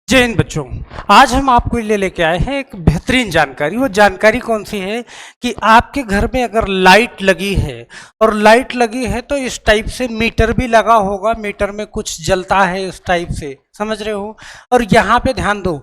जय हिंद बच्चों। आज हम आपको लिए लेके आए हैं एक बेहतरीन जानकारी। वो जानकारी कौन सी है कि आपके घर में अगर लाइट लगी है और लाइट लगी है तो इस टाइप से मीटर भी लगा होगा, मीटर में कुछ जलता है इस टाइप से, समझ रहे हो। और यहाँ पे ध्यान दो,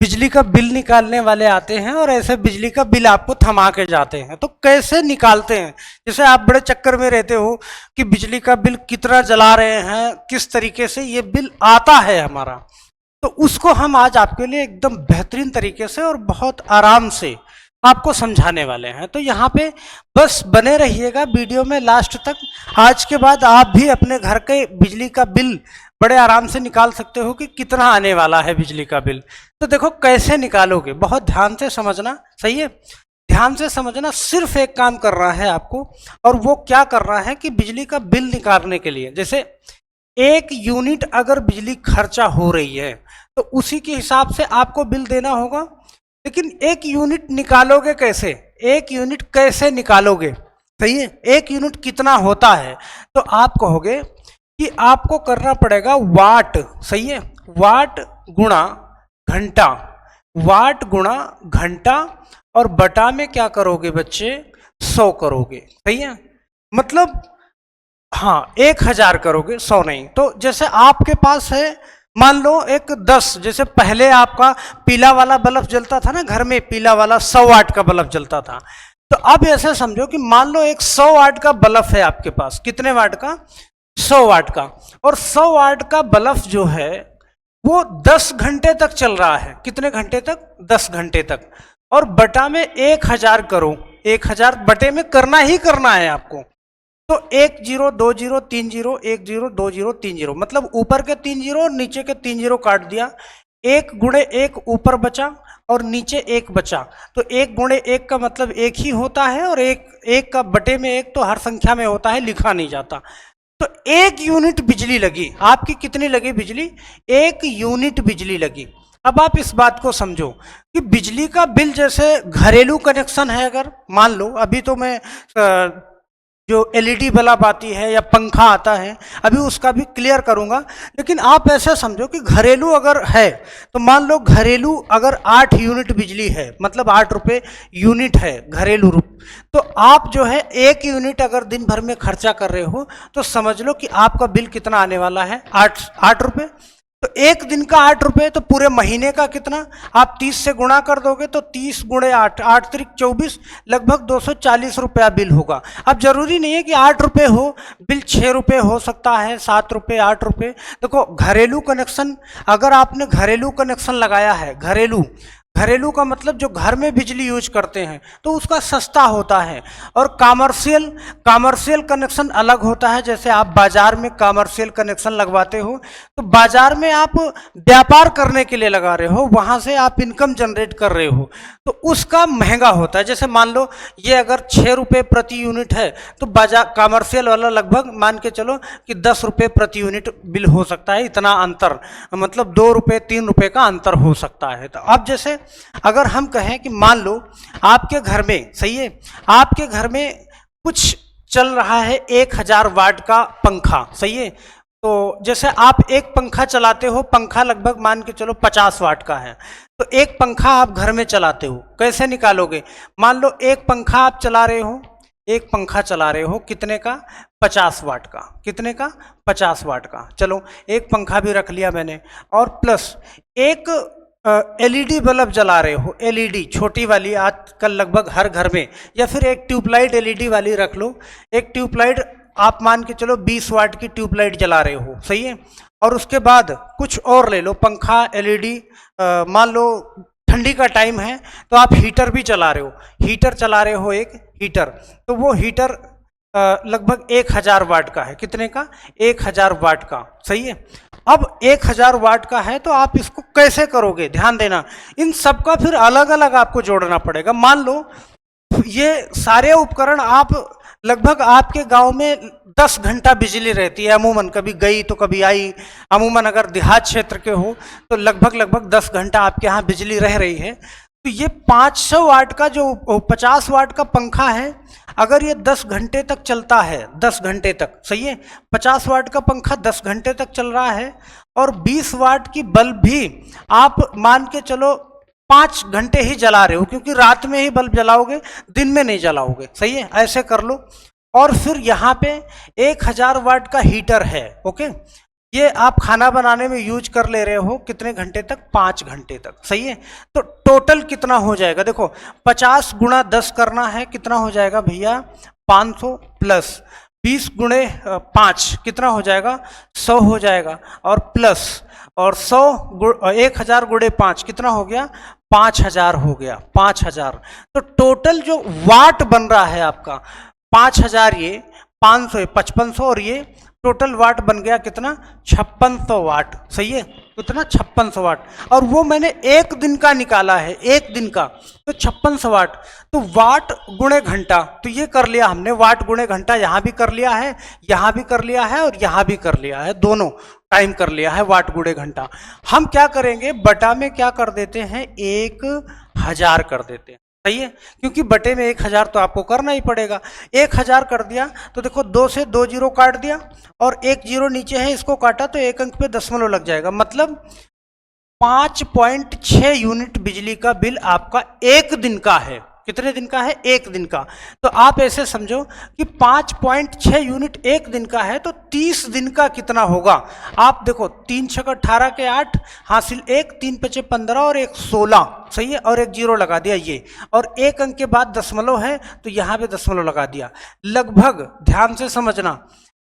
बिजली का बिल निकालने वाले आते हैं और ऐसे बिजली का बिल आपको थमा के जाते हैं। तो कैसे निकालते हैं? जैसे आप बड़े चक्कर में रहते हो कि बिजली का बिल कितना जला रहे हैं, किस तरीके से ये बिल आता है हमारा, तो उसको हम आज आपके लिए एकदम बेहतरीन तरीके से और बहुत आराम से आपको समझाने वाले हैं। तो यहाँ पे बस बने रहिएगा वीडियो में लास्ट तक। आज के बाद आप भी अपने घर के बिजली का बिल बड़े आराम से निकाल सकते हो कि कितना आने वाला है बिजली का बिल। तो देखो कैसे निकालोगे, बहुत ध्यान से समझना, सही है। ध्यान से समझना, सिर्फ एक काम कर रहा है आपको, और वो क्या कर रहा है कि बिजली का बिल निकालने के लिए जैसे 1 यूनिट अगर बिजली खर्चा हो रही है तो उसी के हिसाब से आपको बिल देना होगा। लेकिन 1 यूनिट निकालोगे कैसे, 1 यूनिट कैसे निकालोगे, सही है। 1 यूनिट कितना होता है तो आप कहोगे कि आपको करना पड़ेगा वाट, सही है, वाट गुणा घंटा, वाट गुणा घंटा, और बटा में क्या करोगे बच्चे, 100 करोगे, सही है। मतलब हाँ 1000 करोगे, 100 नहीं। तो जैसे आपके पास है, मान लो एक 10, जैसे पहले आपका पीला वाला बल्ब जलता था ना घर में, पीला वाला 100 वाट का बल्ब जलता था। तो अब ऐसे समझो कि मान लो एक 100 वाट का बल्ब है आपके पास, कितने वाट का, 100 वाट का। और 100 वाट का बल्ब जो है वो 10 घंटे तक चल रहा है। कितने घंटे तक, 10 घंटे तक। और बटा में 1000 करो, 1000 बटे में करना ही करना है आपको। तो 1 0 2 0 3 0 1 0 2 0 3 0, मतलब ऊपर के 3 0 और नीचे के 3 0 काट दिया। 1 गुणे 1 ऊपर बचा और नीचे 1 बचा। तो 1 गुणे 1 का मतलब 1 ही होता है, और 1 का बटे में 1 तो हर संख्या में होता है, लिखा नहीं जाता। तो 1 यूनिट बिजली लगी आपकी, कितनी लगी बिजली, 1 यूनिट बिजली लगी। अब आप इस बात को समझो कि बिजली का बिल जैसे घरेलू कनेक्शन है, अगर मान लो अभी तो मैं जो एलईडी बल्ब आती है या पंखा आता है अभी उसका भी क्लियर करूंगा, लेकिन आप ऐसे समझो कि घरेलू अगर है तो मान लो घरेलू अगर 8 यूनिट बिजली है, मतलब 8 रुपये यूनिट है घरेलू रूप, तो आप जो है 1 यूनिट अगर दिन भर में खर्चा कर रहे हो तो समझ लो कि आपका बिल कितना आने वाला है, 8 रुपये। तो एक दिन का 8 रुपये, तो पूरे महीने का कितना, आप 30 से गुणा कर दोगे तो 30 गुणे 8, 8 त्रिक 24, लगभग 240 रुपया बिल होगा। अब जरूरी नहीं है कि 8 रुपये हो, बिल 6 रुपये हो सकता है, 7 रुपये, 8 रुपये। देखो घरेलू कनेक्शन, अगर आपने घरेलू कनेक्शन लगाया है, घरेलू का मतलब जो घर में बिजली यूज करते हैं, तो उसका सस्ता होता है। और कमर्शियल कनेक्शन अलग होता है। जैसे आप बाजार में कमर्शियल कनेक्शन लगवाते हो तो बाजार में आप व्यापार करने के लिए लगा रहे हो, वहां से आप इनकम जनरेट कर रहे हो, तो उसका महंगा होता है। जैसे मान लो ये अगर 6 रुपये प्रति यूनिट है तो बाजार कमर्शियल वाला लगभग मान के चलो कि 10 रुपये प्रति यूनिट बिल हो सकता है। इतना अंतर, मतलब 2 रुपये 3 रुपये का अंतर हो सकता है। तो अब जैसे अगर हम कहें कि मान लो आपके घर में, सही है, आपके घर में कुछ चल रहा है 1000 वाट का पंखा, सही है। तो जैसे आप एक पंखा चलाते हो, पंखा लगभग मान के चलो 50 वाट का है, तो एक पंखा आप घर में चलाते हो, कैसे निकालोगे, मान लो एक पंखा आप चला रहे हो, एक पंखा चला रहे हो कितने का, 50 वाट का, कितने का, 50 वाट का। चलो एक पंखा भी रख लिया मैंने, और प्लस एक एलईडी बल्ब जला रहे हो, एलईडी छोटी वाली आजकल लगभग हर घर में, या फिर एक ट्यूबलाइट एलईडी वाली रख लो। एक ट्यूबलाइट आप मान के चलो 20 वाट की ट्यूबलाइट जला रहे हो, सही है। और उसके बाद कुछ और ले लो, पंखा, एलईडी, मान लो ठंडी का टाइम है तो आप हीटर भी चला रहे हो, हीटर चला रहे हो, एक हीटर, तो वो हीटर लगभग 1000 वाट का है, कितने का, 1000 वाट का, सही है। अब 1000 वाट का है तो आप इसको कैसे करोगे, ध्यान देना, इन सब का फिर अलग अलग आपको जोड़ना पड़ेगा। मान लो ये सारे उपकरण आप लगभग आपके गांव में 10 घंटा बिजली रहती है अमूमन, कभी गई तो कभी आई। अमूमन अगर देहात क्षेत्र के हो तो लगभग 10 घंटा आपके यहाँ बिजली रह रही है। तो ये 500 वाट का जो 50 वाट का पंखा है, अगर ये 10 घंटे तक चलता है, 10 घंटे तक, सही है, 50 वाट का पंखा 10 घंटे तक चल रहा है, और 20 वाट की बल्ब भी आप मान के चलो 5 घंटे ही जला रहे हो, क्योंकि रात में ही बल्ब जलाओगे, दिन में नहीं जलाओगे, सही है, ऐसे कर लो। और फिर यहाँ पे 1000 वाट का हीटर है, ओके, ये आप खाना बनाने में यूज कर ले रहे हो, कितने घंटे तक, 5 घंटे तक, सही है। तो टोटल कितना हो जाएगा, देखो 50 गुणा 10 करना है, कितना हो जाएगा भैया, 500 प्लस 20 गुणे 5 कितना हो जाएगा, 100 हो जाएगा, और प्लस और 1000 गुणे 5 कितना हो गया, 5000 हो गया, 5000। तो टोटल जो वाट बन रहा है आपका 5000, ये 500 5500, और ये टोटल वाट बन गया कितना, 5600 वाट, सही है, कितना 5600 वाट। और वो मैंने एक दिन का निकाला है, एक दिन का, तो 5600 वाट, तो वाट गुणे घंटा, तो ये कर लिया हमने, वाट गुणे घंटा यहाँ भी कर लिया है, यहाँ भी कर लिया है, और यहाँ भी कर लिया है, दोनों टाइम कर लिया है, वाट गुणे घंटा। हम क्या करेंगे, बटा में क्या कर देते हैं, 1000 कर देते हैं, सही है, क्योंकि बटे में 1000 तो आपको करना ही पड़ेगा। 1000 कर दिया तो देखो 2 से 2 जीरो काट दिया, और 1 जीरो नीचे है, इसको काटा तो 1 अंक पे दशमलव लग जाएगा, मतलब 5.6 यूनिट बिजली का बिल आपका एक दिन का है। कितने दिन का है, एक दिन का। तो आप ऐसे समझो कि 5.6 यूनिट एक दिन का है, तो 30 दिन का कितना होगा। आप देखो 3 छक 18 के 8 हासिल 1, 3 पचे 15 और 1 16, सही है, और 1 जीरो लगा दिया ये, और 1 अंक के बाद दशमलव है तो यहाँ पे दशमलव लगा दिया। लगभग ध्यान से समझना,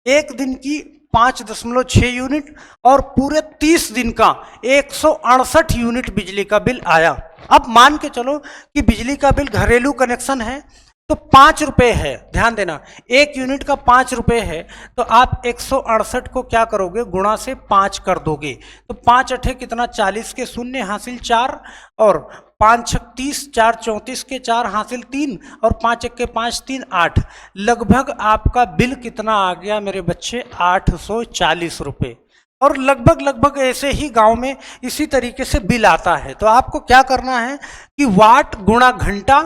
एक दिन की 5.6 यूनिट और पूरे 30 दिन का 168 यूनिट बिजली का बिल आया। अब मान के चलो कि बिजली का बिल घरेलू कनेक्शन है तो 5 रुपए है, ध्यान देना, 1 यूनिट का 5 रुपए है, तो आप 168 को क्या करोगे, गुणा से 5 कर दोगे, तो 5 अठे कितना, 40 के शून्य हासिल 4, और 5 छक 30, 4 34 के 4 हासिल 3, और 5 1 के 5 3 8। लगभग आपका बिल कितना आ गया मेरे बच्चे, 840 रुपये। और लगभग ऐसे ही गांव में इसी तरीके से बिल आता है। तो आपको क्या करना है कि वाट गुणा घंटा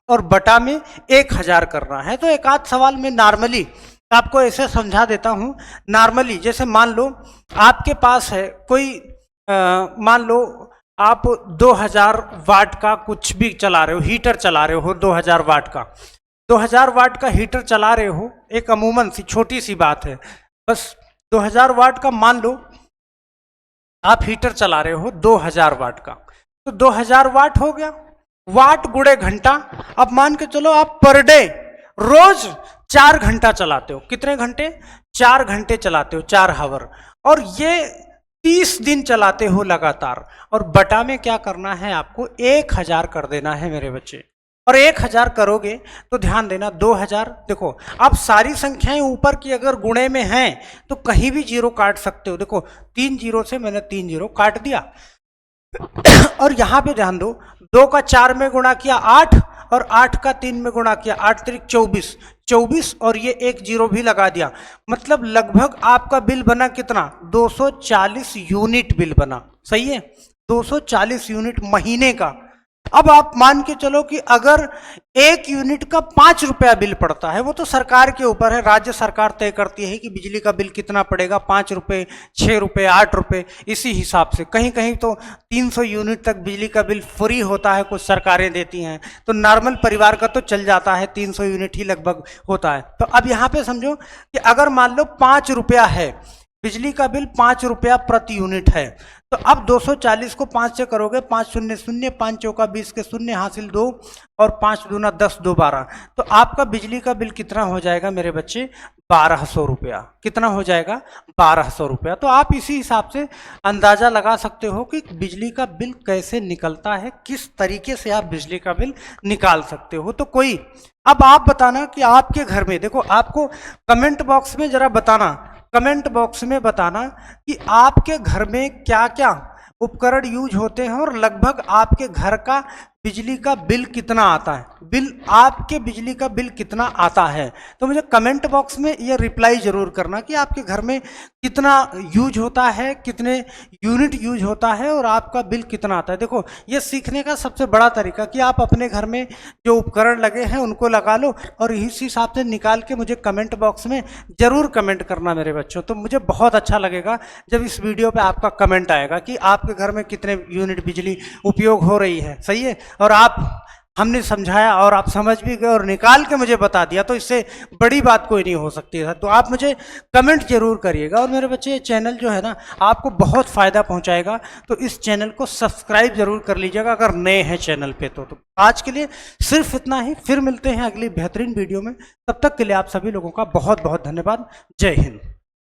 और बटा में 1000 करना है। तो एक आध सवाल में नॉर्मली आपको ऐसे समझा देता हूँ। नॉर्मली जैसे मान लो आपके पास है कोई मान लो आप 2000 वाट का कुछ भी चला रहे हो, हीटर चला रहे हो 2000 वाट का, 2000 वाट का हीटर चला रहे हो, एक अमूमन सी छोटी सी बात है, बस 2000 वाट का मान लो आप हीटर चला रहे हो 2000 वाट का, तो 2000 वाट हो गया, वाट गुणे घंटा। अब मान के चलो आप पर डे रोज 4 घंटा चलाते हो, कितने घंटे, 4 घंटे चलाते हो, 4 हावर, और ये 30 दिन चलाते हो लगातार, और बटा में क्या करना है आपको, 1000 कर देना है मेरे बच्चे। और 1000 करोगे तो ध्यान देना 2000, देखो आप सारी संख्याएं ऊपर की अगर गुणे में हैं तो कहीं भी जीरो काट सकते हो। देखो 3 जीरो से मैंने 3 जीरो काट दिया और यहां पे ध्यान दो, 2 का 4 में गुणा किया 8, और 8 का 3 में गुणा किया 8 त्रिक 24, और ये 1 जीरो भी लगा दिया, मतलब लगभग आपका बिल बना कितना, 240 यूनिट बिल बना, सही है, 240 यूनिट महीने का। अब आप मान के चलो कि अगर 1 यूनिट का 5 रुपया बिल पड़ता है, वो तो सरकार के ऊपर है, राज्य सरकार तय करती है कि बिजली का बिल कितना पड़ेगा, 5 रुपये, 6 रुपये, 8 रुपये, इसी हिसाब से। कहीं कहीं तो 300 यूनिट तक बिजली का बिल फ्री होता है, कुछ सरकारें देती हैं, तो नॉर्मल परिवार का तो चल जाता है, 300 यूनिट ही लगभग होता है। तो अब यहाँ पे समझो कि अगर मान लो 5 रुपया है बिजली का बिल, 5 रुपया प्रति यूनिट है, तो अब 240 को 5 से करोगे, 5 शून्य शून्य, 5 चौका 20 के शून्य हासिल 2, और 5 दूना 10, 2 12, तो आपका बिजली का बिल कितना हो जाएगा मेरे बच्चे, 1200 रुपया। कितना हो जाएगा, 1200 रुपया। तो आप इसी हिसाब से अंदाजा लगा सकते हो कि बिजली का बिल कैसे निकलता है, किस तरीके से आप बिजली का बिल निकाल सकते हो। तो कोई अब आप बताना कि आपके घर में, देखो आपको कमेंट बॉक्स में जरा बताना, कमेंट बॉक्स में बताना कि आपके घर में क्या क्या उपकरण यूज होते हैं और लगभग आपके घर का बिजली का बिल कितना आता है, आपके बिजली का बिल कितना आता है। तो मुझे कमेंट बॉक्स में ये रिप्लाई जरूर करना कि आपके घर में कितना यूज होता है, कितने यूनिट यूज होता है और आपका बिल कितना आता है। देखो ये सीखने का सबसे बड़ा तरीका कि आप अपने घर में जो उपकरण लगे हैं उनको लगा लो और इस हिसाब से निकाल के मुझे कमेंट बॉक्स में जरूर कमेंट करना मेरे बच्चों। तो मुझे बहुत अच्छा लगेगा जब इस वीडियो पे आपका कमेंट आएगा कि आपके घर में कितने यूनिट बिजली उपयोग हो रही है। सही है, और आप हमने समझाया और आप समझ भी गए और निकाल के मुझे बता दिया, तो इससे बड़ी बात कोई नहीं हो सकती है। तो आप मुझे कमेंट जरूर करिएगा। और मेरे बच्चे, ये चैनल जो है ना आपको बहुत फ़ायदा पहुंचाएगा, तो इस चैनल को सब्सक्राइब जरूर कर लीजिएगा अगर नए हैं चैनल पे। तो आज के लिए सिर्फ इतना ही, फिर मिलते हैं अगली बेहतरीन वीडियो में। तब तक के लिए आप सभी लोगों का बहुत बहुत धन्यवाद। जय हिंद।